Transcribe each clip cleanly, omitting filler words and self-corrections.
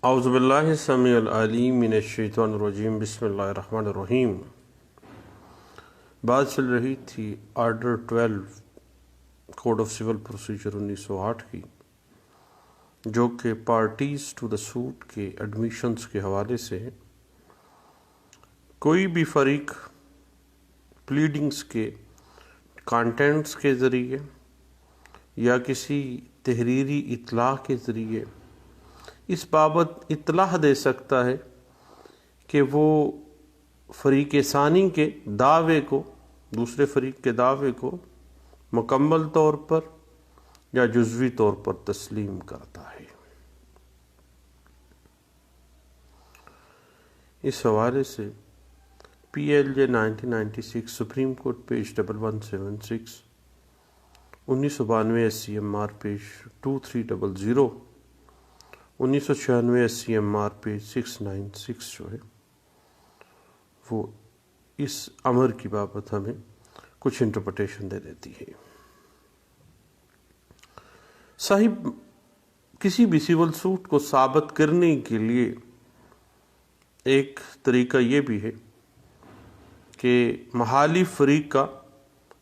اعوذ باللہ السمیع العلیم من الشیطان الرجیم بسم اللہ الرحمن الرحیم۔ بات چل رہی تھی order 12 code of civil procedure 1908 کی، جو کہ پارٹیز ٹو دا سوٹ کے ایڈمیشنز کے حوالے سے ہے۔ کوئی بھی فریق پلیڈنگز کے کانٹینٹس کے ذریعے یا کسی تحریری اطلاع کے ذریعے اس بابت اطلاع دے سکتا ہے کہ وہ فریق ثانی کے دعوے کو، دوسرے فریق کے دعوے کو مکمل طور پر یا جزوی طور پر تسلیم کرتا ہے۔ اس حوالے سے P L J 1996 Supreme Court page 1176، 1992 S C M R page 2300، 1996 S C M R page 696 جو ہے وہ اس امر کی بابت ہمیں کچھ انٹرپریٹیشن دے دیتی ہے۔ صاحب، کسی بھی سول سوٹ کو ثابت کرنے کے لیے ایک طریقہ یہ بھی ہے کہ مخالف فریق کا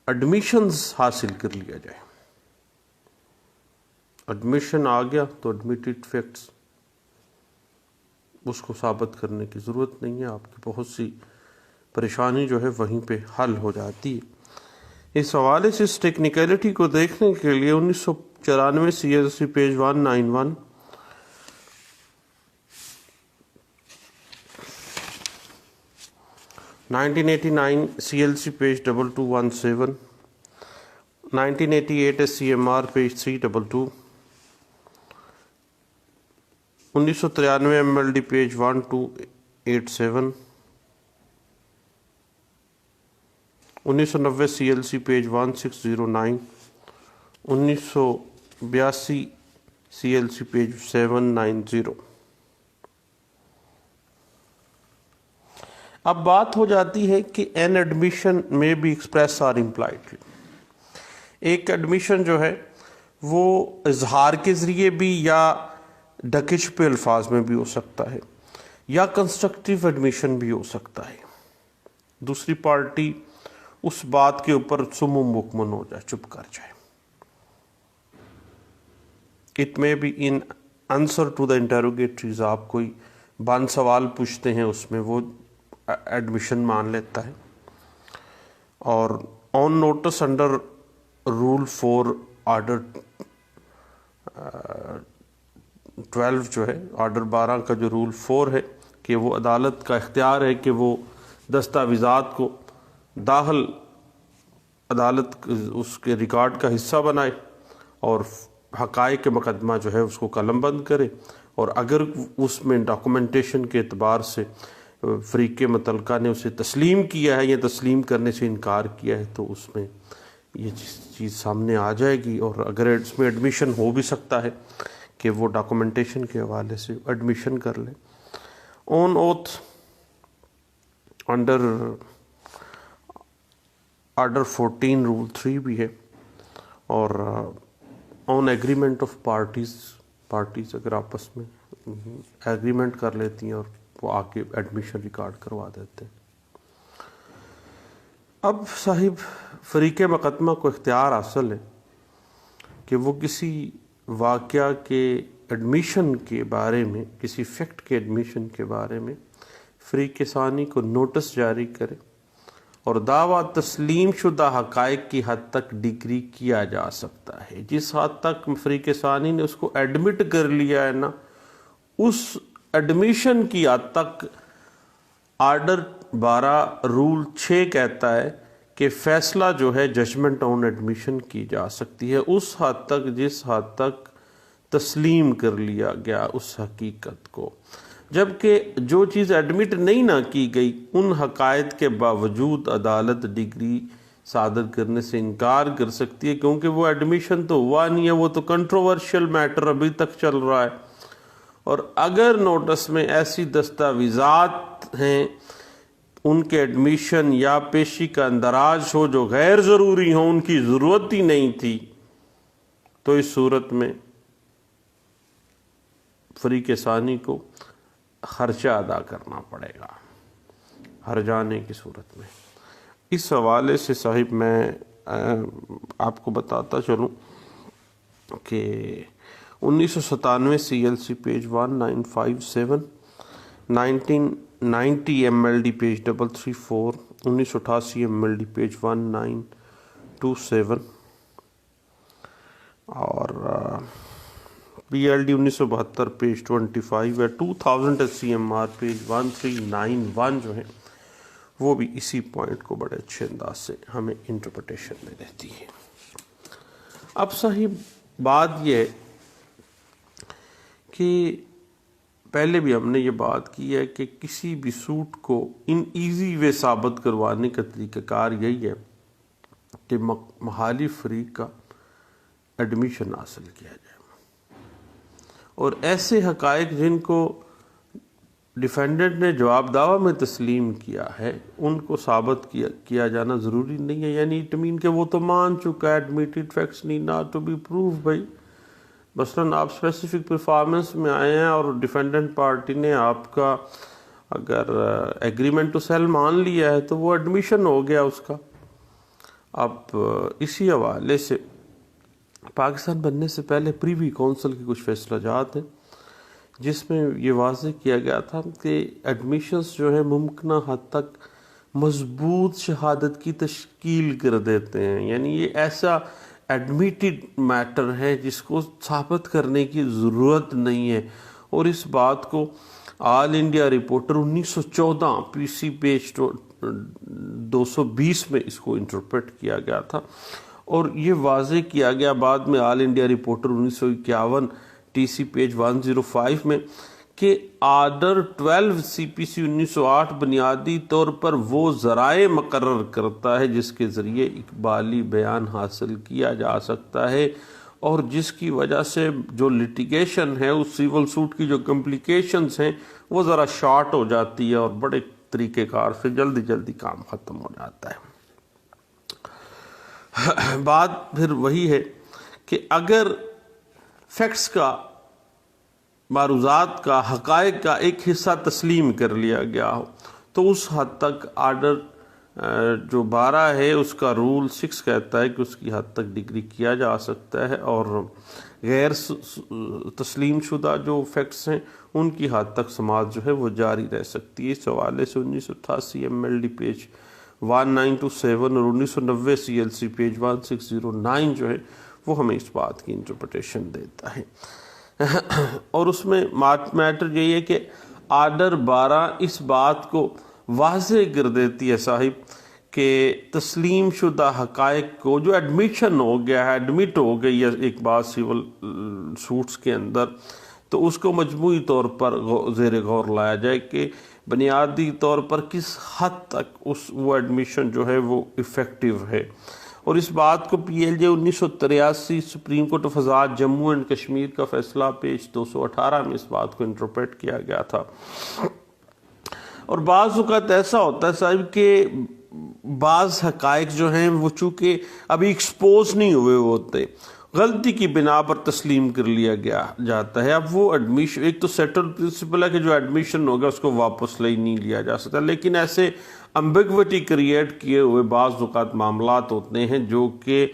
ایڈمیشنز حاصل کر لیا جائے۔ ایڈمیشن آ گیا تو ایڈمیٹڈ فیکٹس، اس کو ثابت کرنے کی ضرورت نہیں ہے، آپ کی بہت سی پریشانی جو ہے وہیں پہ حل ہو جاتی ہے۔ اس حوالے سے اس ٹیکنیکلٹی کو دیکھنے کے لیے 1994 C L C page 191، 1989 C L C page 2217، 1988 S C M R page 322، 1993 M L D page 1287، 1990 C L C page 1609، 1982 C L C page 790۔ اب بات ہو جاتی ہے کہ این ایڈمیشن میں بھی ایکسپریس آر امپلائڈ۔ ایک ایڈمیشن جو ہے وہ اظہار کے ذریعے بھی یا ڈکش پہ الفاظ میں بھی ہو سکتا ہے، یا کنسٹرکٹیو ایڈمیشن بھی ہو سکتا ہے۔ دوسری پارٹی اس بات کے اوپر سمم بکمن ہو جائے، چپ کر جائے۔ اٹ میں بھی ان آنسر ٹو دا انٹروگیٹریز، آپ کوئی بند سوال پوچھتے ہیں اس میں وہ ایڈمیشن مان لیتا ہے۔ اور آن نوٹس انڈر رول 4 آرڈر 12 جو ہے، آرڈر 12 کا جو رول 4 ہے کہ وہ عدالت کا اختیار ہے کہ وہ دستاویزات کو داخل عدالت اس کے ریکارڈ کا حصہ بنائے اور حقائق مقدمہ جو ہے اس کو قلم بند کرے، اور اگر اس میں ڈاکومنٹیشن کے اعتبار سے فریق متعلقہ نے اسے تسلیم کیا ہے یا تسلیم کرنے سے انکار کیا ہے تو اس میں یہ چیز سامنے آ جائے گی، اور اگر اس میں ایڈمیشن ہو بھی سکتا ہے کہ وہ ڈاکومنٹیشن کے حوالے سے ایڈمیشن کر لیں۔ آن اوتھ انڈر آرڈر 14 رول 3 بھی ہے، اور آن ایگریمنٹ آف پارٹیز اگر آپس میں ایگریمنٹ کر لیتی ہیں اور وہ آ کے ایڈمیشن ریکارڈ کروا دیتے ہیں۔ اب صاحب، فریق مقدمہ کو اختیار حاصل ہے کہ وہ کسی واقعہ کے ایڈمیشن کے بارے میں، کسی فیکٹ کے ایڈمیشن کے بارے میں فریق ثانی کو نوٹس جاری کرے اور دعویٰ تسلیم شدہ حقائق کی حد تک ڈگری کیا جا سکتا ہے۔ جس حد تک فریق ثانی نے اس کو ایڈمٹ کر لیا ہے نا، اس ایڈمیشن کی حد تک آرڈر 12 رول 6 کہتا ہے کہ فیصلہ جو ہے ججمنٹ آن ایڈمیشن کی جا سکتی ہے اس حد تک جس حد تک تسلیم کر لیا گیا اس حقیقت کو، جبکہ جو چیز ایڈمٹ نہیں نہ کی گئی ان حقائق کے باوجود عدالت ڈگری صادر کرنے سے انکار کر سکتی ہے، کیونکہ وہ ایڈمیشن تو ہوا نہیں ہے، وہ تو کنٹروورشل میٹر ابھی تک چل رہا ہے۔ اور اگر نوٹس میں ایسی دستاویزات ہیں ان کے ایڈمیشن یا پیشی کا اندراج ہو جو غیر ضروری ہوں، ان کی ضرورت ہی نہیں تھی، تو اس صورت میں فریق ثانی کو خرچہ ادا کرنا پڑے گا ہر جانے کی صورت میں۔ اس حوالے سے صاحب میں آپ کو بتاتا چلوں کہ 1997 CLC page 1957، 1990 MLD page 334، 1988 MLD page 1927 اور PLD 1972 پیج 25 ہے، 2000 CMR پیج 1391 جو ہے وہ بھی اسی پوائنٹ کو بڑے اچھے انداز سے ہمیں انٹرپریٹیشن میں دیتی ہے۔ اب صاحب بات یہ ہے کہ پہلے بھی ہم نے یہ بات کی ہے کہ کسی بھی سوٹ کو ان ایزی وے ثابت کروانے کا طریقہ کار یہی ہے کہ محالی فریق کا ایڈمیشن حاصل کیا جائے، اور ایسے حقائق جن کو ڈیفینڈنٹ نے جواب دعویٰ میں تسلیم کیا ہے ان کو ثابت کیا جانا ضروری نہیں ہے، یعنی اٹمین کہ وہ تو مان چکا ہے، admitted facts need not to be proof. بھائی مثلاً آپ اسپیسیفک پرفارمنس میں آئے ہیں اور ڈیفینڈنٹ پارٹی نے آپ کا اگر ایگریمنٹ ٹو سیل مان لیا ہے تو وہ ایڈمیشن ہو گیا اس کا۔ اب اسی حوالے سے پاکستان بننے سے پہلے پریوی کونسل کے کچھ فیصلہ جات ہیں جس میں یہ واضح کیا گیا تھا کہ ایڈمیشنز جو ہے ممکنہ حد تک مضبوط شہادت کی تشکیل کر دیتے ہیں، یعنی یہ ایسا ایڈمیٹڈ میٹر ہے جس کو ثابت کرنے کی ضرورت نہیں ہے، اور اس بات کو آل انڈیا رپورٹر 1914 PC پیج 220 میں اس کو انٹرپریٹ کیا گیا تھا، اور یہ واضح کیا گیا بعد میں آل انڈیا رپورٹر 1951 TC پیج 105 میں کہ آرڈر 12 CPC 1908 بنیادی طور پر وہ ذرائع مقرر کرتا ہے جس کے ذریعے اقبالی بیان حاصل کیا جا سکتا ہے، اور جس کی وجہ سے جو لٹیگیشن ہے اس سیول سوٹ کی جو کمپلیکیشنز ہیں وہ ذرا شارٹ ہو جاتی ہے اور بڑے طریقہ کار سے جلدی کام ختم ہو جاتا ہے۔ بات پھر وہی ہے کہ اگر فیکٹس کا، معروضات کا، حقائق کا ایک حصہ تسلیم کر لیا گیا ہو تو اس حد تک آرڈر جو 12 ہے اس کا رول 6 کہتا ہے کہ اس کی حد تک ڈگری کیا جا سکتا ہے، اور غیر تسلیم شدہ جو فیکٹس ہیں ان کی حد تک سماعت جو ہے وہ جاری رہ سکتی ہے۔ اس حوالے سے 1988 MLD پیج 1927 اور 1990 CLC پیج 1609 جو ہے وہ ہمیں اس بات کی انٹرپریٹیشن دیتا ہے، اور اس میں میٹر یہی ہے کہ آرڈر 12 اس بات کو واضح کر دیتی ہے صاحب کہ تسلیم شدہ حقائق کو جو ایڈمیشن ہو گیا ہے، ایڈمٹ ہو گئی ہے ایک بات سیول سوٹس کے اندر، تو اس کو مجموعی طور پر زیر غور لایا جائے کہ بنیادی طور پر کس حد تک وہ ایڈمیشن جو ہے وہ افیکٹو ہے، اور اس بات کو PLJ 1983 supreme court of Azad Jammu and Kashmir کا فیصلہ پیج 218 میں اس بات کو انٹرپریٹ کیا گیا تھا۔ اور بعض اوقات ایسا ہوتا ہے صاحب کہ بعض حقائق جو ہیں وہ چونکہ ابھی ایکسپوز نہیں ہوئے ہوتے، غلطی کی بنا پر تسلیم کر لیا جاتا ہے۔ اب وہ ایڈمیشن، ایک تو سیٹل پرنسپل ہے کہ جو ایڈمیشن ہوگا اس کو واپس نہیں لیا جا سکتا، لیکن ایسے امبیگوٹی کریٹ کیے ہوئے بعض اوقات معاملات ہوتے ہیں جو کہ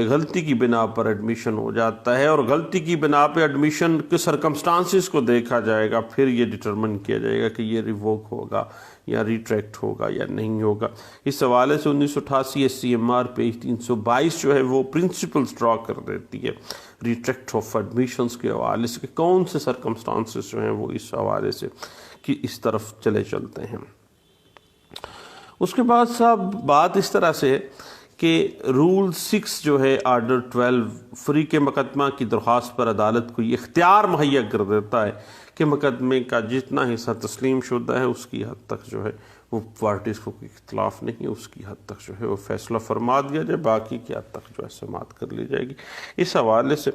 غلطی کی بنا پر ایڈمیشن ہو جاتا ہے، اور غلطی کی بنا پہ ایڈمیشن کے سرکمسٹانسز کو دیکھا جائے گا، پھر یہ ڈٹرمن کیا جائے گا کہ یہ ریووک ہوگا یا ریٹریکٹ ہوگا یا نہیں ہوگا۔ اس حوالے سے 1988 SCMR پیج 322 جو ہے وہ پرنسپلز ڈرا کر دیتی ہے ریٹریکٹ آف ایڈمیشنز کے حوالے سے کہ کون سے سرکمسٹانسز جو ہیں وہ اس حوالے سے کہ اس طرف چلتے ہیں۔ اس کے بعد صاحب بات اس طرح سے کہ رول 6 جو ہے آرڈر 12 فریق مقدمہ کی درخواست پر عدالت کو یہ اختیار مہیا کر دیتا ہے کہ مقدمے کا جتنا حصہ تسلیم شدہ ہے اس کی حد تک جو ہے وہ پارٹیز کو کوئی اختلاف نہیں ہے، اس کی حد تک جو ہے وہ فیصلہ فرما دیا جائے، باقی کی حد تک جو ہے سماعت کر لی جائے گی۔ اس حوالے سے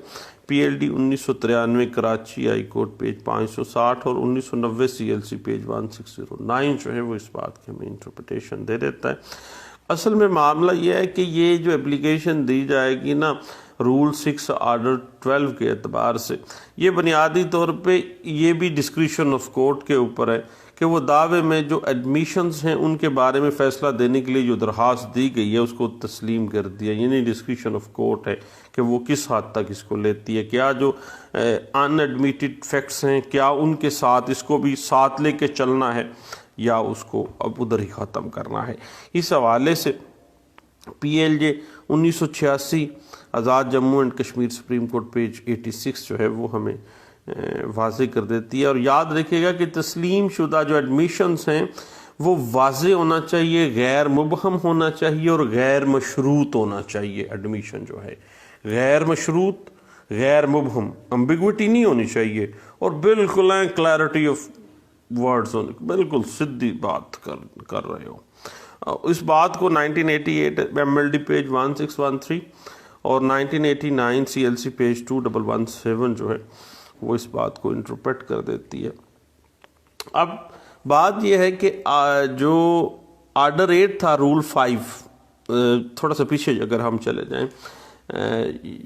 PLD 1993 Karachi high Court page 560 اور 1990 CLC پیج 1609 جو ہے وہ اس بات کی ہمیں انٹرپریٹیشن دے دیتا ہے۔ اصل میں معاملہ یہ ہے کہ یہ جو اپلیکیشن دی جائے گی نا، رول 6 آرڈر 12 کے اعتبار سے یہ بنیادی طور پہ یہ بھی ڈسکریشن آف کورٹ کے اوپر ہے کہ وہ دعوے میں جو ایڈمیشنز ہیں ان کے بارے میں فیصلہ دینے کے لیے جو درخواست دی گئی ہے اس کو تسلیم کر دیا، یعنی ڈسکریشن آف کورٹ ہے کہ وہ کس حد تک اس کو لیتی ہے، کیا جو ان ایڈمیٹڈ فیکٹس ہیں کیا ان کے ساتھ اس کو بھی ساتھ لے کے چلنا ہے یا اس کو اب ادھر ہی ختم کرنا ہے۔ اس حوالے سے P L J 1986 Azad Jammu and Kashmir supreme Court page 86 جو ہے وہ ہمیں واضح کر دیتی ہے، اور یاد رکھیے گا کہ تسلیم شدہ جو ایڈمیشنز ہیں وہ واضح ہونا چاہیے، غیر مبہم ہونا چاہیے اور غیر مشروط ہونا چاہیے۔ ایڈمیشن جو ہے غیر مشروط، غیر مبہم، امبیگوٹی نہیں ہونی چاہیے، اور بالکل کلیئرٹی آف ورڈز ہونے، بالکل سیدھی بات کر رہے ہو۔ اس بات کو 1988 ایم ایل ڈی پیج 1613 اور 1989 سی ایل سی پیج 2117 جو ہے وہ اس بات کو انٹرپریٹ کر دیتی ہے۔ اب بات یہ ہے کہ جو آرڈر 8 تھا رول 5، تھوڑا سا پیچھے اگر ہم چلے جائیں،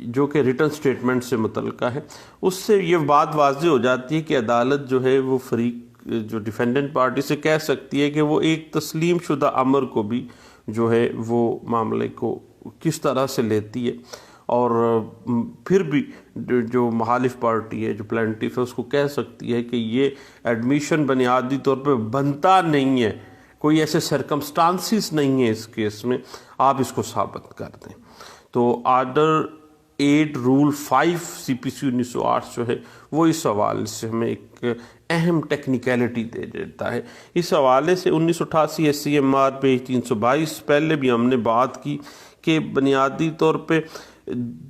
جو کہ ریٹن سٹیٹمنٹ سے متعلقہ ہے، اس سے یہ بات واضح ہو جاتی ہے کہ عدالت جو ہے وہ فریق جو ڈیفینڈنٹ پارٹی سے کہہ سکتی ہے کہ وہ ایک تسلیم شدہ امر کو بھی جو ہے وہ معاملے کو کس طرح سے لیتی ہے، اور پھر بھی جو مخالف پارٹی ہے، جو پلینٹیف ہے، اس کو کہہ سکتی ہے کہ یہ ایڈمیشن بنیادی طور پہ بنتا نہیں ہے، کوئی ایسے سرکمسٹانسز نہیں ہیں اس کیس میں، آپ اس کو ثابت کر دیں۔ تو آرڈر 8 رول 5 سی پی سی 1908 جو ہے وہ اس حوالے سے ہمیں ایک اہم ٹیکنیکلٹی دے دیتا ہے۔ اس حوالے سے 1988 S C M R page 322 پہلے بھی ہم نے بات کی کہ بنیادی طور پہ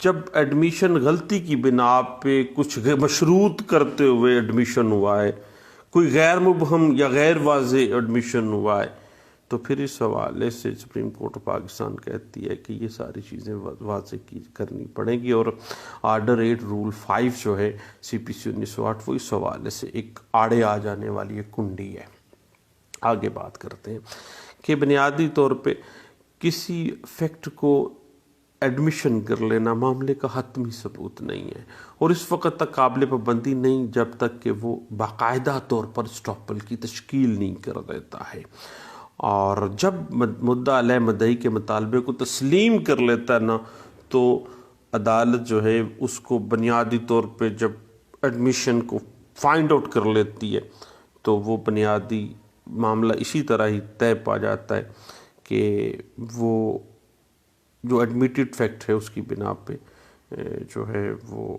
جب ایڈمیشن غلطی کی بنا پہ کچھ مشروط کرتے ہوئے ایڈمیشن ہوا ہے، کوئی غیر مبہم یا غیر واضح ایڈمیشن ہوا ہے، تو پھر اس حوالے سے سپریم کورٹ آف پاکستان کہتی ہے کہ یہ ساری چیزیں واضح کرنی پڑیں گی، اور آرڈر 8 رول 5 جو ہے سی پی سی 1908 وہ اس حوالے سے ایک آڑے آ جانے والی ایک کنڈی ہے۔ آگے بات کرتے ہیں کہ بنیادی طور پہ کسی فیکٹ کو ایڈمیشن کر لینا معاملے کا حتمی ثبوت نہیں ہے، اور اس وقت تک قابل پابندی نہیں جب تک کہ وہ باقاعدہ طور پر اسٹاپل کی تشکیل نہیں کر دیتا ہے، اور جب مدعا علیہ مدعی کے مطالبے کو تسلیم کر لیتا ہے نا، تو عدالت جو ہے اس کو بنیادی طور پہ جب ایڈمیشن کو فائنڈ آؤٹ کر لیتی ہے تو وہ بنیادی معاملہ اسی طرح ہی طے پا جاتا ہے کہ وہ جو ایڈمیٹڈ فیکٹ ہے اس کی بنا پہ جو ہے وہ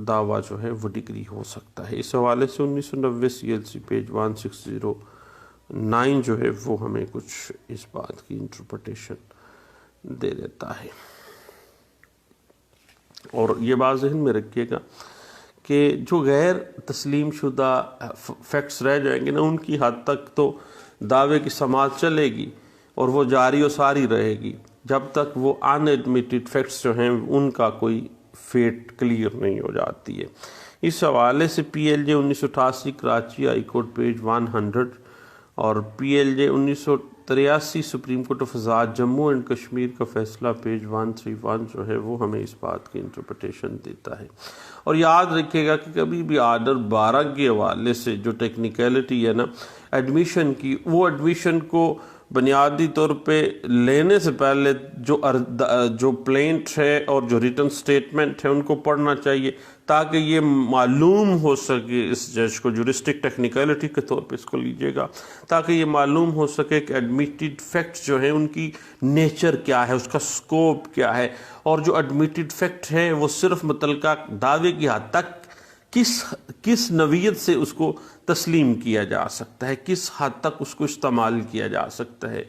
دعویٰ جو ہے وہ ڈگری ہو سکتا ہے۔ اس حوالے سے 1990 سی ایل سی پیج 1609 جو ہے وہ ہمیں کچھ اس بات کی انٹرپریٹیشن دے دیتا ہے، اور یہ بات ذہن میں رکھیے گا کہ جو غیر تسلیم شدہ فیکٹس رہ جائیں گے نا، ان کی حد تک تو دعوے کی سماعت چلے گی اور وہ جاری و ساری رہے گی جب تک وہ ان ایڈمیٹڈ فیکٹس جو ہیں ان کا کوئی فیٹ کلیئر نہیں ہو جاتی ہے۔ اس حوالے سے پی ایل جے 1988 کراچی ہائی کورٹ پیج 100 اور P L J 1983 supreme court of Azad Jammu and Kashmir کا فیصلہ پیج 131 جو ہے وہ ہمیں اس بات کی انٹرپریٹیشن دیتا ہے۔ اور یاد رکھیے گا کہ کبھی بھی آرڈر 12 کے حوالے سے جو ٹیکنیکلٹی ہے نا ایڈمیشن کی، وہ ایڈمیشن کو بنیادی طور پہ لینے سے پہلے جو پلینٹ ہے اور جو ریٹن سٹیٹمنٹ ہے ان کو پڑھنا چاہیے، تاکہ یہ معلوم ہو سکے اس جج کو، جورسٹک ٹیکنیکلٹی کے طور پہ اس کو لیجئے گا، تاکہ یہ معلوم ہو سکے کہ ایڈمیٹڈ فیکٹس جو ہیں ان کی نیچر کیا ہے، اس کا سکوپ کیا ہے، اور جو ایڈمیٹڈ فیکٹ ہے وہ صرف متعلقہ دعوے کی حد تک کس نوعیت سے اس کو تسلیم کیا جا سکتا ہے، کس حد تک اس کو استعمال کیا جا سکتا ہے۔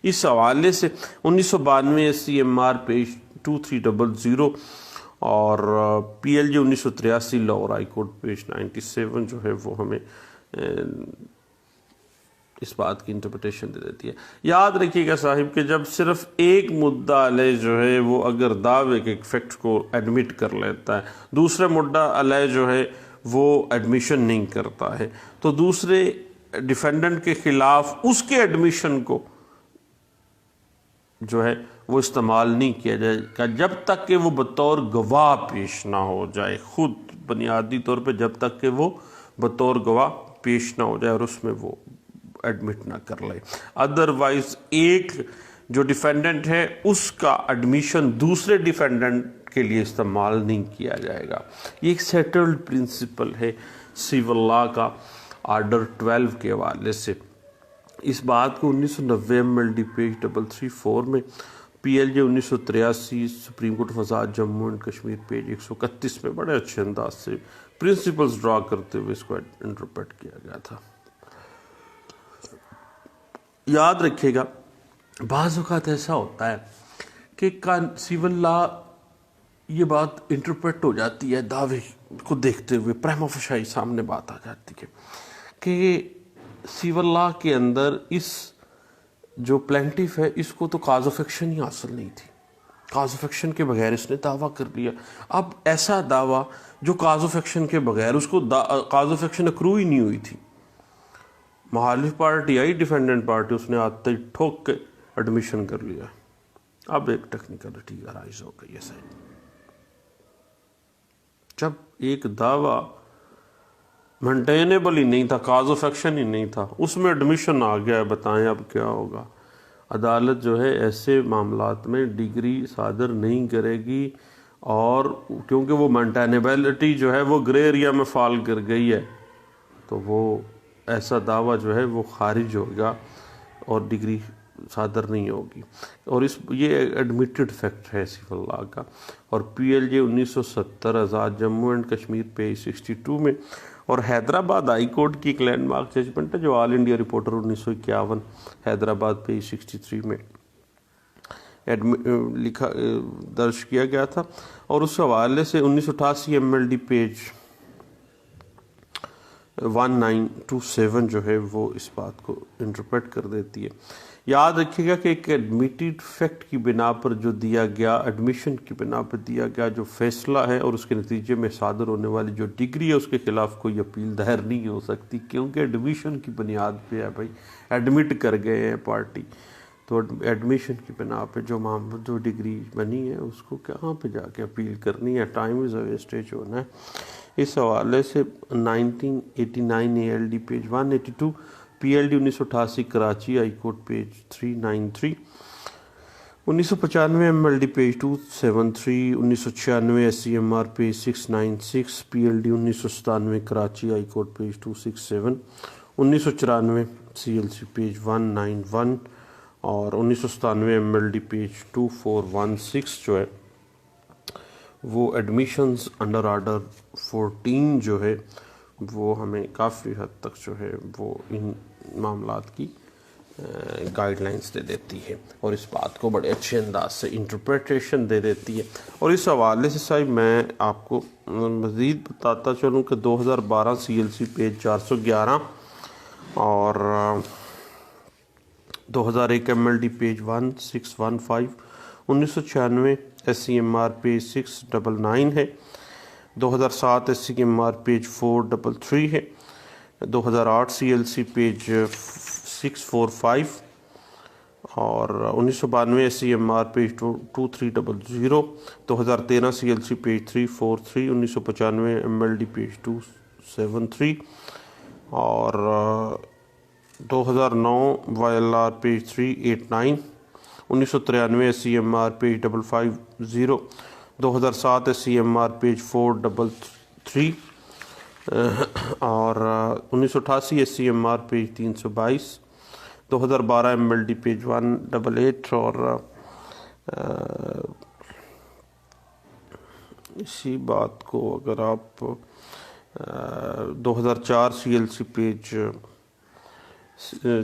اس حوالے سے 1992 S C M R page 2300 اور P L J 1983 Lahore High Court page 97 جو ہے وہ ہمیں اس بات کی انٹرپریٹیشن دے دیتی ہے۔ یاد رکھیے گا صاحب کہ جب صرف ایک مدعا علیہ جو ہے وہ اگر دعوے کے فیکٹ کو ایڈمٹ کر لیتا ہے، دوسرے مدعا علیہ جو ہے وہ ایڈمیشن نہیں کرتا ہے، تو دوسرے ڈیفینڈنٹ کے خلاف اس کے ایڈمیشن کو جو ہے وہ استعمال نہیں کیا جائے گا جب تک کہ وہ بطور گواہ پیش نہ ہو جائے، خود بنیادی طور پہ جب تک کہ وہ بطور گواہ پیش نہ ہو جائے اور اس میں وہ ایڈمٹ نہ کر لے۔ ادروائز ایک جو ڈیفینڈنٹ ہے اس کا ایڈمیشن دوسرے ڈیفینڈنٹ کے لیے استعمال نہیں کیا جائے گا۔ یہ ایک سیٹلڈ پرنسپل ہے سیول لا کا آرڈر 12 کے حوالے سے۔ اس بات کو 1990 MLD پیج 334 میں، PLJ 1983 سپریم کورٹ فساد جموں اینڈ کشمیر پیج 131 میں بڑے اچھے انداز سے پرنسپلز ڈرا کرتے ہوئے اس کو انٹرپریٹ کیا گیا تھا۔ یاد رکھیے گا بعض اوقات ایسا ہوتا ہے کہ سیول لا یہ بات انٹرپریٹ ہو جاتی ہے دعوے کو دیکھتے ہوئے، پریما فشائی سامنے بات آ جاتی ہے کہ سیول لا کے اندر اس جو پلینٹیف ہے اس کو تو کاز آف ایکشن ہی حاصل نہیں تھی، کاز آف ایکشن کے بغیر اس نے دعویٰ کر لیا۔ اب ایسا دعویٰ جو کاز آف ایکشن کے بغیر، اس کو کاز آف ایکشن اکرو ہی نہیں ہوئی تھی، مخالف پارٹی آئی ڈیفینڈنٹ پارٹی، اس نے آتے ہی ٹھوک کے ایڈمیشن کر لیا۔ اب ایک ٹیکنیکلٹی ارائز ہو گئی ہے، جب ایک دعویٰ مینٹینیبل ہی نہیں تھا، کاز آف ایکشن ہی نہیں تھا، اس میں ایڈمیشن آ گیا ہے، بتائیں اب کیا ہوگا۔ عدالت جو ہے ایسے معاملات میں ڈگری صادر نہیں کرے گی، اور کیونکہ وہ مینٹینیبلٹی جو ہے وہ گرے ایریا میں فال کر گئی ہے، تو وہ ایسا دعویٰ جو ہے وہ خارج ہوگا اور ڈگری صادر نہیں ہوگی، اور یہ ایڈمیٹڈ فیکٹ ہے سیول لا کا۔ اور PLJ 1970 Azad Jammu and Kashmir page 62 میں، اور حیدرآباد ہائی کورٹ کی ایک لینڈ مارک ججمنٹ ہے جو آل انڈیا رپورٹر 1951 حیدرآباد پیج 63 میں درج کیا گیا تھا، اور اس حوالے سے 1988 MLD پیج 1927 جو ہے وہ اس بات کو انٹرپریٹ کر دیتی ہے۔ یاد رکھیے گا کہ ایک ایڈمیٹڈ فیکٹ کی بنا پر جو دیا گیا، ایڈمیشن کی بنا پر دیا گیا جو فیصلہ ہے، اور اس کے نتیجے میں صادر ہونے والی جو ڈگری ہے، اس کے خلاف کوئی اپیل دائر نہیں ہو سکتی، کیونکہ ایڈمیشن کی بنیاد پہ ہے بھائی، ایڈمٹ کر گئے ہیں پارٹی، تو ایڈمیشن کی بنا پہ جو ڈگری بنی ہے اس کو کہاں پہ جا کے اپیل کرنی ہے، ٹائم از ویسٹیج ہونا ہے۔ اس حوالے سے 1989 ALD page 182، PLD 1988 Karachi high Court page 393، 1995 MLD page 273، 1996 SCMR page 696، PLD 1997 Karachi high Court page 267، 1994 CLC page 191، اور 1997 MLD پیج 2416 جو ہے وہ ایڈمیشنز انڈر آرڈر 14 جو ہے وہ ہمیں کافی حد تک جو ہے وہ ان معاملات کی گائیڈ لائنز دے دیتی ہے، اور اس بات کو بڑے اچھے انداز سے انٹرپریٹیشن دے دیتی ہے۔ اور اس حوالے سے صاحب میں آپ کو مزید بتاتا چلوں کہ 2012 CLC پیج 411 اور 2001 MLD پیج 1615، 1996 SCMR پیج 699 ہے، 2007 SCMR پیج 433 ہے، 2008 CLC پیج 645، اور 1992 SCMR page 2300، 2013 CLC page 343، 1995 MLD page 273، اور 2009 YLR page 389، 1993 SCMR page 550، 2007 SCMR page 433، اور 1988 SCMR پیج 322، 2012 MLD پیج 188، اور اسی بات کو اگر آپ 2004 CLC پیج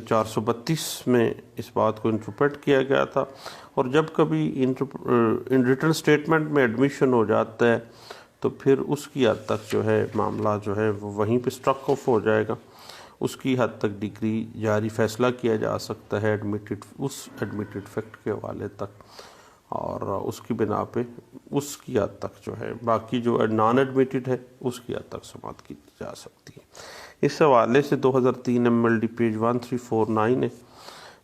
432 میں اس بات کو انٹرپریٹ کیا گیا تھا۔ اور جب کبھی ریٹن اسٹیٹمنٹ میں ایڈمیشن ہو جاتا ہے تو پھر اس کی حد تک جو ہے معاملہ جو ہے وہ وہیں پہ اسٹرک آف ہو جائے گا، اس کی حد تک ڈگری جاری فیصلہ کیا جا سکتا ہے ایڈمیٹڈ فیکٹ کے حوالے تک، اور اس کی بنا پہ اس کی حد تک جو ہے باقی جو نان ایڈمیٹڈ ہے اس کی حد تک سماعت کی جا سکتی ہے۔ اس حوالے سے 2003 MLD پیج 1349 ہے،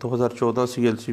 2014 CLC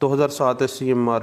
2007 SCMR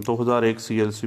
2001 CLC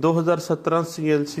2017 CLC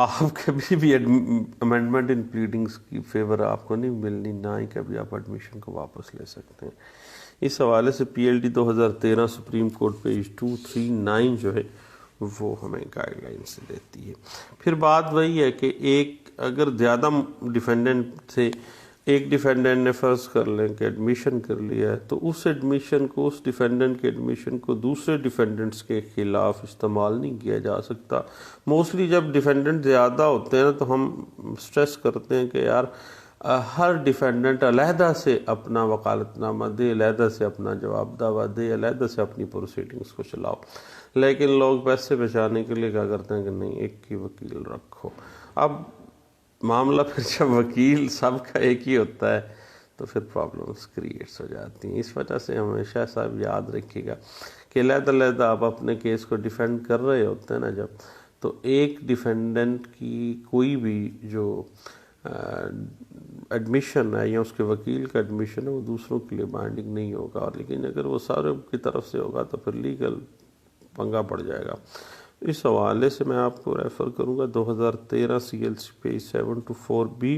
آپ کبھی بھی امینڈمنٹ ان پلیڈنگز کی فیور آپ کو نہیں ملنی، نہ ہی کبھی آپ ایڈمیشن کو واپس لے سکتے ہیں۔ اس حوالے سے P L D 2013 supreme Court page 239 جو ہے وہ ہمیں گائیڈ لائنس دیتی ہے۔ پھر بات وہی ہے کہ ایک اگر زیادہ ڈیفینڈنٹ تھے، ایک ڈیفینڈنٹ نے فرض کر لیں کہ ایڈمیشن کر لیا ہے، تو اس ایڈمیشن کو، اس ڈیفینڈنٹ کے ایڈمیشن کو دوسرے ڈیفینڈنٹس کے خلاف استعمال نہیں کیا جا سکتا۔ موسٹلی جب ڈیفینڈنٹ زیادہ ہوتے ہیں تو ہم سٹریس کرتے ہیں کہ یار ہر ڈیفینڈنٹ علیحدہ سے اپنا وکالت نامہ دے، علیحدہ سے اپنا جواب دعویٰ دے، علیحدہ سے اپنی پروسیڈنگس کو چلاؤ، لیکن لوگ پیسے بچانے کے لیے کیا کرتے ہیں کہ نہیں، ایک ہی وکیل رکھو۔ اب معاملہ پھر جب وکیل سب کا ایک ہی ہوتا ہے تو پھر پرابلمس کریٹس ہو جاتی ہیں۔ اس وجہ سے ہمیشہ صاحب یاد رکھیے گا کہ علیحدہ علیحدہ آپ اپنے کیس کو ڈیفینڈ کر رہے ہوتے ہیں نا جب، تو ایک ڈیفینڈنٹ کی کوئی بھی جو ایڈمیشن ہے یا اس کے وکیل کا ایڈمیشن ہے وہ دوسروں کے لیے بائنڈنگ نہیں ہوگا، اور لیکن اگر وہ سارے کی طرف سے ہوگا تو پھر لیگل پنگا پڑ جائے گا۔ اس حوالے سے میں آپ کو ریفر کروں گا 2013 C L C page 724B،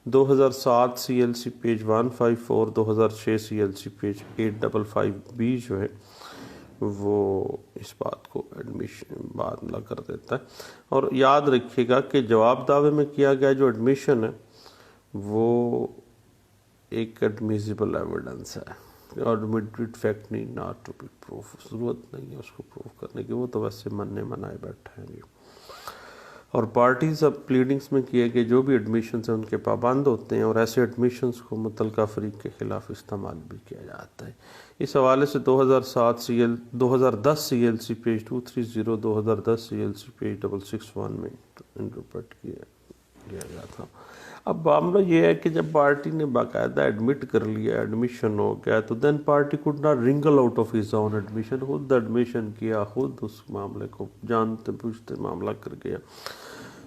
2007 C L C page 154، 2006 C L C page 855B جو ہے وہ اس بات کو ایڈمیشن بات کر دیتا ہے۔ اور یاد رکھیے گا کہ جواب دعوے میں کیا گیا جو ایڈمیشن ہے وہ ایک ایڈمیزیبل ایویڈنس ہے، ایڈمیٹڈ فیکٹ نہیں ناٹ ٹو بی پروف، ضرورت نہیں ہے اس کو پروف کرنے کی، وہ تو ویسے مننے منائے بیٹھے ہیں گے۔ اور پارٹیز اب پلیڈنگز میں کیے گئے جو بھی ایڈمیشنز ہیں ان کے پابند ہوتے ہیں، اور ایسے ایڈمیشنز کو متعلقہ فریق کے خلاف استعمال بھی کیا جاتا ہے۔ اس حوالے سے 2010 C L C page 230، 2010 C L C page 661 میں انٹرپریٹ کیا گیا تھا۔ اب معاملہ یہ ہے کہ جب پارٹی نے باقاعدہ ایڈمٹ کر لیا، ایڈمیشن ہو گیا، تو then party could not wriggle out of his own admission, خود ایڈمیشن کیا، خود اس معاملے کو جانتے پوچھتے معاملہ کر گیا،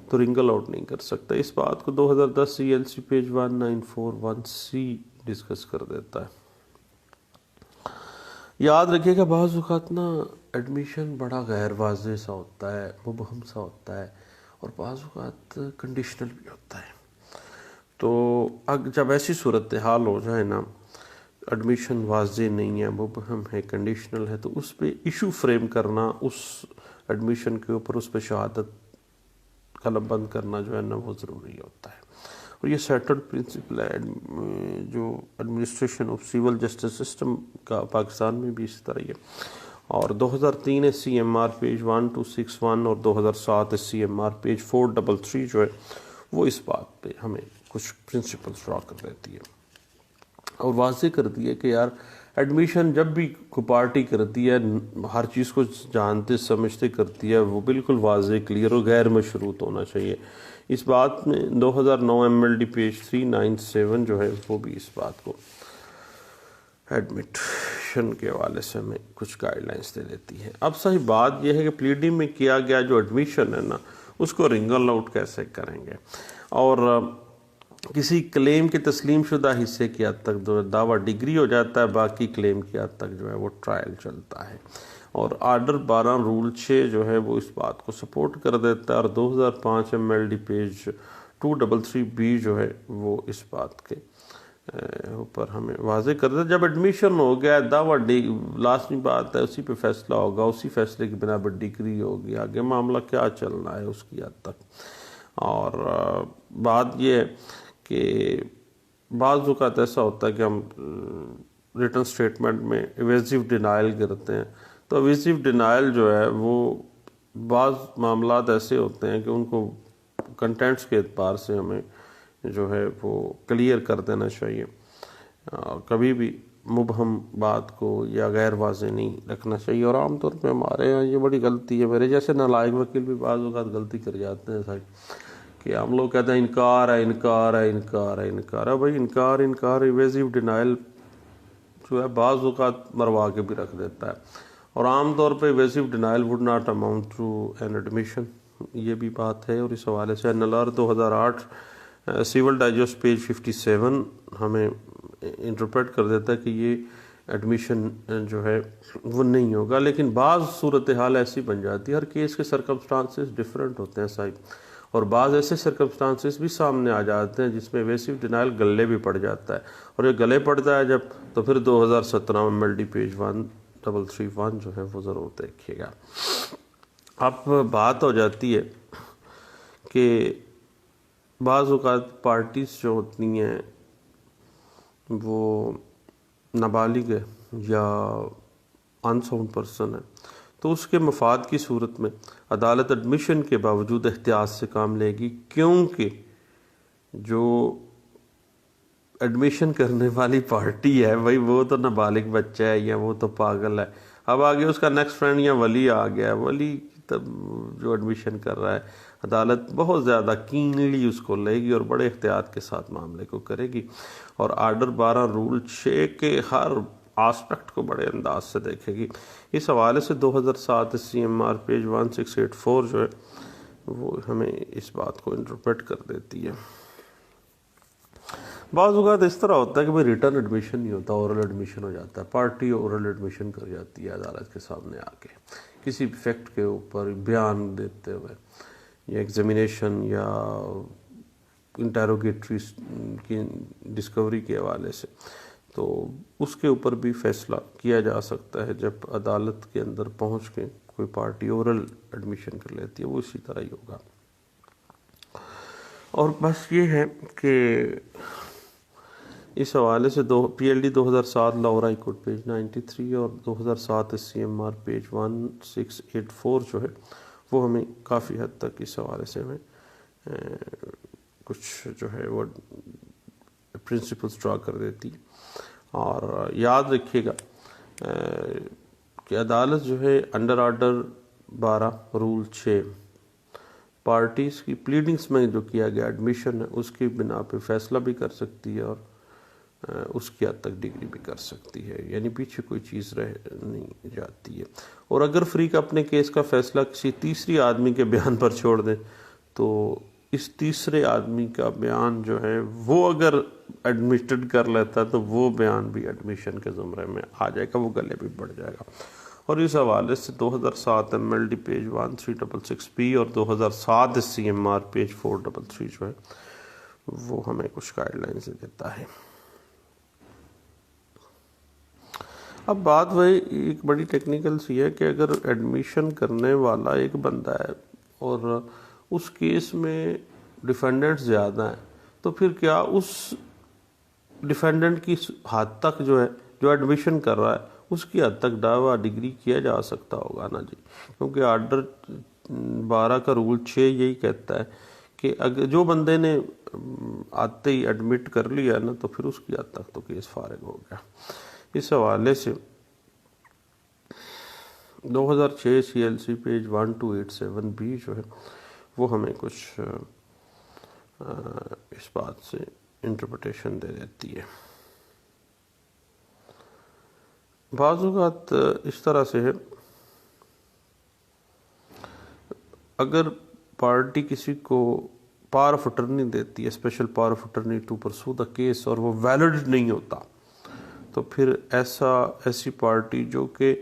تو رنگل آؤٹ نہیں کر سکتا۔ اس بات کو 2010 C L C page 1941C discuss کر دیتا ہے۔ یاد رکھیے کہ بعض اوقات نا ایڈمیشن بڑا غیر واضح سا ہوتا ہے، مبہم سا ہوتا ہے، اور بعض اوقات کنڈیشنل بھی ہوتا ہے۔ تو جب ایسی صورتحال ہو جائے نا، ایڈمیشن واضح نہیں ہے، مبہم ہے، کنڈیشنل ہے، تو اس پہ ایشو فریم کرنا، اس ایڈمیشن کے اوپر اس پہ شہادت قلم بند کرنا جو ہے نا وہ ضروری ہوتا ہے۔ اور یہ سیٹلڈ پرنسپل ہے جو administration of civil justice system کا پاکستان میں بھی اس طرح ہی ہے۔ اور 2003 سی ایم آر پیج 1261 اور 2007 سی ایم آر پیج 433 جو ہے وہ اس بات پہ ہمیں کچھ پرنسپلز ڈرا کر دیتی ہے اور واضح کرتی ہے کہ یار ایڈمیشن جب بھی کوئی پارٹی کرتی ہے، ہر چیز کو جانتے سمجھتے کرتی ہے، وہ بالکل واضح، کلیئر اور غیر مشروط ہونا چاہیے۔ اس بات میں 2009 ایم ایل ڈی پیج 397 جو ہے وہ بھی اس بات کو ایڈمیشن کے حوالے سے ہمیں کچھ گائیڈ لائنس دے دیتی ہے۔ اب صحیح بات یہ ہے کہ پلیڈنگ میں کیا گیا جو ایڈمیشن ہے نا اس کو رنگل آؤٹ کیسے کریں گے، اور کسی کلیم کے تسلیم شدہ حصے کی حد تک دعویٰ ڈگری ہو جاتا ہے، باقی کلیم کی حد تک جو ہے وہ ٹرائل چلتا ہے۔ اور آرڈر 12 رول 6 جو ہے وہ اس بات کو سپورٹ کر دیتا ہے، اور 2005 M L D page 233B جو ہے وہ اس بات کے اوپر ہمیں واضح کر دیتا ہے جب ایڈمیشن ہو گیا دعویٰ لازمی بات ہے اسی پہ فیصلہ ہوگا، اسی فیصلے کی بنا پر ڈگری ہوگی، آگے معاملہ کیا چلنا ہے اس کی حد تک۔ اور بات یہ ہے کہ بعض اوقات ایسا ہوتا ہے کہ ہم ریٹن سٹیٹمنٹ میں ایویزیو ڈینائل کرتے ہیں، تو ایویزیو ڈینائل جو ہے وہ بعض معاملات ایسے ہوتے ہیں کہ ان کو کنٹینٹس کے اعتبار سے ہمیں جو ہے وہ کلیئر کر دینا چاہیے، کبھی بھی مبہم بات کو یا غیر واضح نہیں رکھنا چاہیے۔ اور عام طور پہ ہمارے یہاں یہ بڑی غلطی ہے، میرے جیسے نالائق وکیل بھی بعض اوقات غلطی کر جاتے ہیں صاحب، کہ ہم لوگ کہتے ہیں انکار ہے انکار ہے انکار ہے انکار ہے، بھائی انکار ایویزیو ڈینائل جو ہے بعض اوقات مروا کے بھی رکھ دیتا ہے، اور عام طور پہ evasive denial would not amount to an admission, یہ بھی بات ہے۔ اور اس حوالے سے NLR 2008 سیول ڈائجسٹ پیج 57 ہمیں انٹرپریٹ کر دیتا ہے کہ یہ ایڈمیشن جو ہے وہ نہیں ہوگا، لیکن بعض صورتحال ایسی بن جاتی ہے، ہر کیس کے سرکمسٹانسز ڈیفرنٹ ہوتے ہیں صاحب، اور بعض ایسے سرکمسٹانسز بھی سامنے آ جاتے ہیں جس میں ایویسو ڈینائل گلے بھی پڑ جاتا ہے، اور یہ گلے پڑتا ہے جب، تو پھر 2017 میں MLD پیج 1331 جو ہے وہ ضرور دیکھیے گا۔ اب بات ہو جاتی ہے کہ بعض اوقات پارٹیز جو ہوتی ہیں وہ نابالغ ہے یا ان ساؤنڈ پرسن ہے، تو اس کے مفاد کی صورت میں عدالت ایڈمیشن کے باوجود احتیاط سے کام لے گی، کیونکہ جو ایڈمیشن کرنے والی پارٹی ہے بھائی وہ تو نابالغ بچہ ہے یا وہ تو پاگل ہے، اب آگے اس کا نیکسٹ فرینڈ یا ولی آ گیا، ولی تب جو ایڈمیشن کر رہا ہے، عدالت بہت زیادہ کینلی اس کو لے گی اور بڑے احتیاط کے ساتھ معاملے کو کرے گی، اور آرڈر 12 رول 6 کے ہر آسپیکٹ کو بڑے انداز سے دیکھے گی۔ اس حوالے سے 2007 CMR پیج 1684 جو ہے وہ ہمیں اس بات کو انٹرپریٹ کر دیتی ہے۔ بعض اوقات اس طرح ہوتا ہے کہ بھئی ریٹرن ایڈمیشن نہیں ہوتا، اورل ایڈمیشن ہو جاتا ہے، پارٹی اورل ایڈمیشن کر جاتی ہے عدالت کے سامنے آ کے کسی فیکٹ کے اوپر بیان دیتے ہوئے، یا ایگزامینیشن یا انٹیروگیٹری کی ڈسکوری کے حوالے سے، تو اس کے اوپر بھی فیصلہ کیا جا سکتا ہے جب عدالت کے اندر پہنچ کے کوئی پارٹی اورل ایڈمیشن کر لیتی ہے، وہ اسی طرح ہی ہوگا۔ اور بس یہ ہے کہ اس حوالے سے PLD 2007 Lahore High Court page 93 اور 2007 CMR پیج 1684 جو ہے وہ ہمیں کافی حد تک اس حوالے سے ہمیں کچھ جو ہے وہ پرنسپلز ڈرا کر دیتی، اور یاد رکھیے گا کہ عدالت جو ہے انڈر آرڈر 12 رول 6 پارٹیز کی پلیڈنگز میں جو کیا گیا ایڈمیشن ہے اس کی بنا پہ فیصلہ بھی کر سکتی ہے اور اس کی حد تک ڈگری بھی کر سکتی ہے، یعنی پیچھے کوئی چیز رہ نہیں جاتی ہے۔ اور اگر فریق اپنے کیس کا فیصلہ کسی تیسری آدمی کے بیان پر چھوڑ دیں تو اس تیسرے آدمی کا بیان جو ہے وہ اگر ایڈمٹڈ کر لیتا ہے تو وہ بیان بھی ایڈمیشن کے زمرے میں آ جائے گا، وہ گلے بھی بڑھ جائے گا۔ اور اس حوالے سے 2007 MLD پیج 1366B اور 2007 CMR پیج 433 جو ہے وہ ہمیں کچھ گائیڈ لائنز دیتا ہے۔ اب بات وہی ایک بڑی ٹیکنیکل سی ہے کہ اگر ایڈمیشن کرنے والا ایک بندہ ہے اور اس کیس میں ڈیفینڈنٹ زیادہ ہیں، تو پھر کیا اس ڈیفینڈنٹ کی حد تک جو ہے جو ایڈمیشن کر رہا ہے اس کی حد تک دعویٰ ڈگری کیا جا سکتا ہوگا نا جی، کیونکہ آرڈر 12 کا رول 6 یہی کہتا ہے کہ اگر جو بندے نے آتے ہی ایڈمٹ کر لیا نا تو پھر اس کی حد تک تو کیس فارغ ہو گیا۔ اس حوالے سے 2006 CLC پیج 1287B جو ہے وہ ہمیں کچھ اس بات سے انٹرپریٹیشن دے دیتی ہے۔ بعض اوقات اس طرح سے ہے، اگر پارٹی کسی کو پاور آف اٹرنی دیتی ہے، special power of attorney to pursue the case, اور وہ ویلڈ نہیں ہوتا، تو پھر ایسی پارٹی جو کہ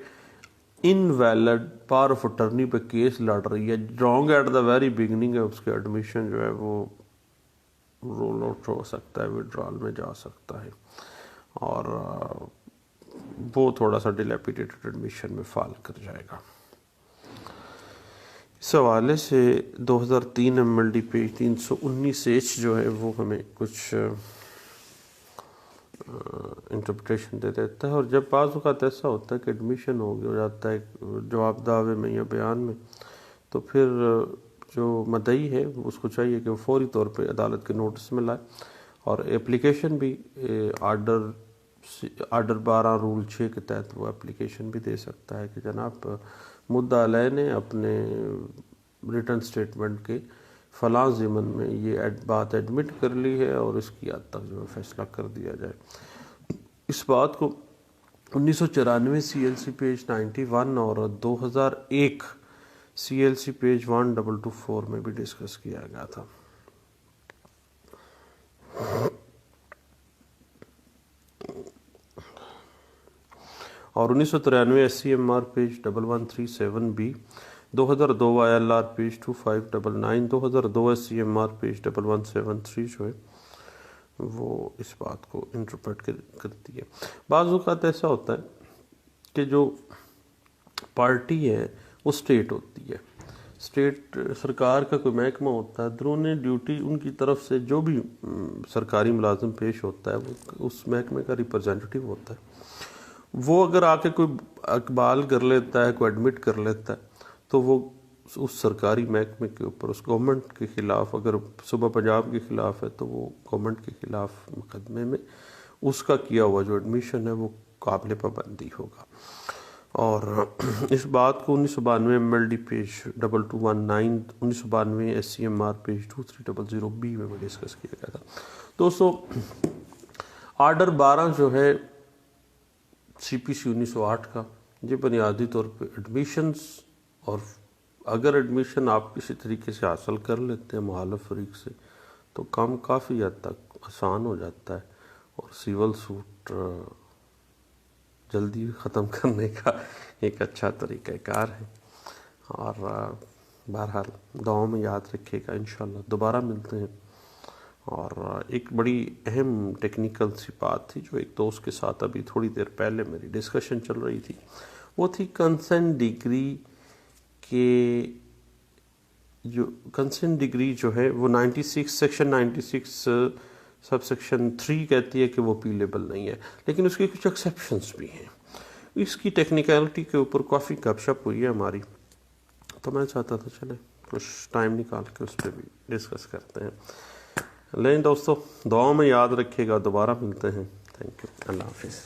انویلڈ پاور آف اٹرنی پہ کیس لڑ رہی ہے، wrong at the very beginning ہے، اس کے ایڈمیشن جو ہے وہ رول آؤٹ ہو سکتا ہے، وڈرال میں جا سکتا ہے، اور وہ تھوڑا سا ڈیلیپیڈیٹڈ ایڈمیشن میں فال کر جائے گا۔ اس حوالے سے 2003 MLD پیج 319H جو ہے وہ ہمیں کچھ انٹرپریٹیشن دے دیتا ہے، اور جب بعض اوقات ایسا ہوتا ہے کہ ایڈمیشن ہو جاتا ہے جواب دعوے میں یا بیان میں، تو پھر جو مدعی ہے اس کو چاہیے کہ وہ فوری طور پہ عدالت کے نوٹس میں لائے، اور اپلیکیشن بھی آرڈر 12 رول 6 کے تحت وہ اپلیکیشن بھی دے سکتا ہے کہ جناب مدعا علیہ نے اپنے ریٹن سٹیٹمنٹ کے فلاں ضمن میں یہ بات ایڈمٹ کر لی ہے اور اس کی حد تک جو ہے فیصلہ کر دیا جائے۔ اس بات کو 1994 CLC پیج 91 اور 2001 CLC پیج 1224 میں بھی ڈسکس کیا گیا تھا۔ اور 1993 SCMR page 1137B 2002 ILR page 2599, 2002 SCMR page 1173 جو ہے وہ اس بات کو انٹرپریٹ کرتی ہے۔ بعض اوقات ایسا ہوتا ہے کہ جو پارٹی ہے وہ اسٹیٹ ہوتی ہے، اسٹیٹ سرکار کا کوئی محکمہ ہوتا ہے، درون ڈیوٹی ان کی طرف سے جو بھی سرکاری ملازم پیش ہوتا ہے وہ اس محکمے کا ریپرزینٹیو ہوتا ہے۔ وہ اگر آ کے کوئی اقبال کر لیتا ہے، کوئی ایڈمٹ کر لیتا ہے، تو وہ اس سرکاری محکمے کے اوپر، اس گورنمنٹ کے خلاف، اگر صوبہ پنجاب کے خلاف ہے تو وہ گورنمنٹ کے خلاف مقدمے میں اس کا کیا ہوا جو ایڈمیشن ہے وہ قابل پابندی ہوگا۔ اور اس بات کو 1992 MLD page 2219، 1992 SCMR page 2300B میں ڈسکس کیا گیا تھا۔ دوستو آرڈر 12 جو ہے CPC 1908 کا، یہ بنیادی طور پہ ایڈمیشنز، اور اگر ایڈمیشن آپ کسی طریقے سے حاصل کر لیتے ہیں مخالف فریق سے تو کام کافی حد تک آسان ہو جاتا ہے، اور سیول سوٹ جلدی ختم کرنے کا ایک اچھا طریقہ کار ہے۔ اور بہرحال دعاؤں میں یاد رکھے گا، انشاءاللہ دوبارہ ملتے ہیں۔ اور ایک بڑی اہم ٹیکنیکل سی بات تھی جو ایک دوست کے ساتھ ابھی تھوڑی دیر پہلے میری ڈسکشن چل رہی تھی، وہ تھی کنسنٹ ڈگری کے جو کنسنٹ ڈگری جو ہے وہ 96 سیکشن 96 سب سیکشن 3 کہتی ہے کہ وہ پیلیبل نہیں ہے، لیکن اس کے کچھ ایکسیپشنز بھی ہیں۔ اس کی ٹیکنیکلٹی کے اوپر کافی گپ شپ ہوئی ہے ہماری، تو میں چاہتا تھا چلے کچھ ٹائم نکال کے اس پہ بھی ڈسکس کرتے ہیں۔ لیکن دوستو دعاؤں میں یاد رکھیے گا، دوبارہ ملتے ہیں۔ تھینک یو، اللہ حافظ۔